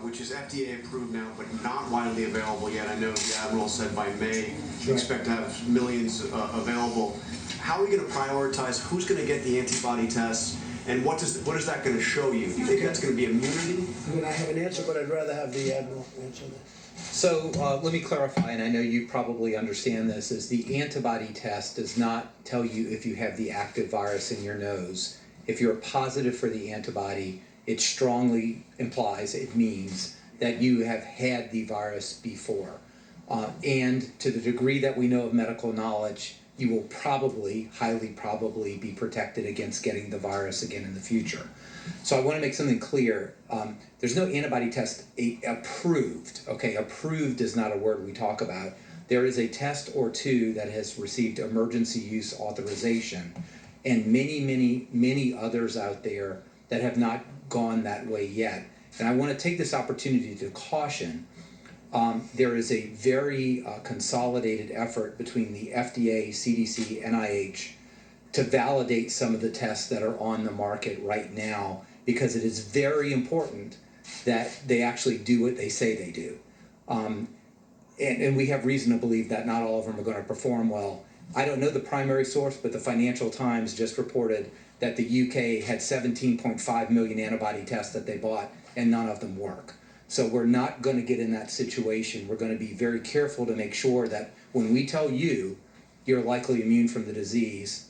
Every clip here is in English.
which is FDA approved now, but not widely available yet. I know the Admiral said by May, you expect to have millions available. How are we going to prioritize who's going to get the antibody tests, and what is that going to show you? Do you think that's going to be immunity? I mean, I have an answer, but I'd rather have the Admiral answer that. So let me clarify, and I know you probably understand this, is the antibody test does not tell you if you have the active virus in your nose. If you're positive for the antibody, it strongly implies, it means that you have had the virus before. And to the degree that we know of medical knowledge, you will probably, highly probably, be protected against getting the virus again in the future. So I want to make something clear. There's no antibody test approved. Okay, approved is not a word we talk about. There is a test or two that has received emergency use authorization, and many, many, many others out there that have not gone that way yet. And I want to take this opportunity to caution. There is a very consolidated effort between the FDA, CDC, NIH to validate some of the tests that are on the market right now, because it is very important that they actually do what they say they do. And we have reason to believe that not all of them are going to perform well. I don't know the primary source, but the Financial Times just reported that the UK had 17.5 million antibody tests that they bought, and none of them work. So we're not going to get in that situation. We're going to be very careful to make sure that when we tell you you're likely immune from the disease,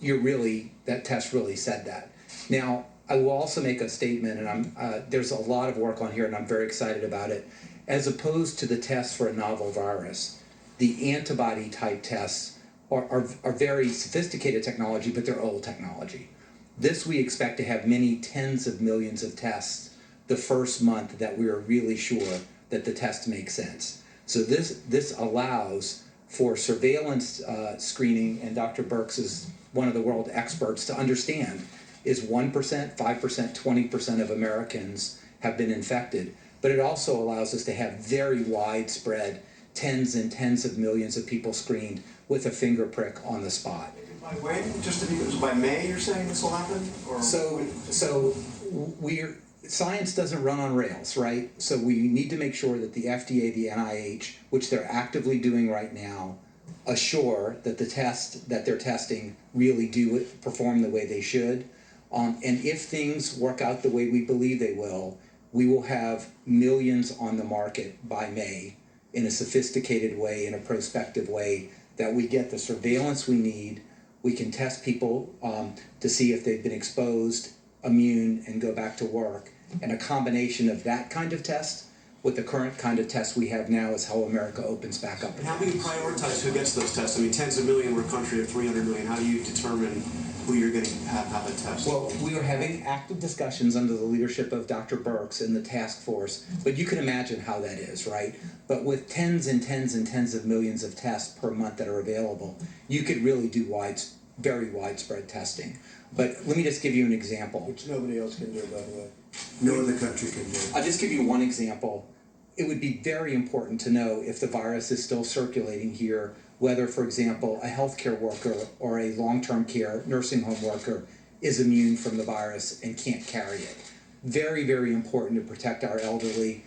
that test really said that. Now, I will also make a statement, and there's a lot of work on here, and I'm very excited about it. As opposed to the tests for a novel virus, the antibody type tests are very sophisticated technology, but they're old technology. This we expect to have many tens of millions of tests the first month that we are really sure that the test makes sense. So this allows for surveillance screening, and Dr. Birx is one of the world experts to understand, is 1%, 5%, 20% of Americans have been infected. But it also allows us to have very widespread, tens and tens of millions of people screened with a finger prick on the spot. By when? Just to be, by May you're saying this will happen? Or science doesn't run on rails, right? So we need to make sure that the FDA, the NIH, which they're actively doing right now, assure that the tests that they're testing really do perform the way they should. And if things work out the way we believe they will, we will have millions on the market by May in a sophisticated way, in a prospective way, that we get the surveillance we need. We can test people to see if they've been exposed, immune, and go back to work. And a combination of that kind of test with the current kind of test we have now is how America opens back up. And how do you prioritize who gets those tests? I mean, tens of million, we're a country of 300 million. How do you determine who you're going to have a test? Well, we are having active discussions under the leadership of Dr. Birx and the task force, but you can imagine how that is, right? But with tens and tens and tens of millions of tests per month that are available, you could really do very widespread testing. But let me just give you an example. Which nobody else can do, by the way. No other country can do. I'll just give you one example. It would be very important to know if the virus is still circulating here, whether, for example, a healthcare worker or a long-term care nursing home worker is immune from the virus and can't carry it. Very, very important to protect our elderly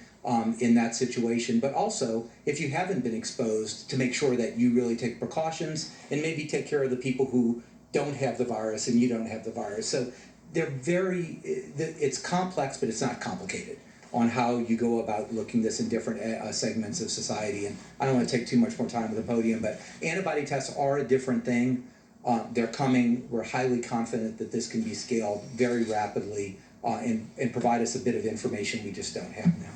in that situation, but also, if you haven't been exposed, to make sure that you really take precautions and maybe take care of the people who don't have the virus and you don't have the virus. So it's complex, but it's not complicated on how you go about looking this in different segments of society. And I don't want to take too much more time at the podium, but antibody tests are a different thing. They're coming. We're highly confident that this can be scaled very rapidly and provide us a bit of information we just don't have now.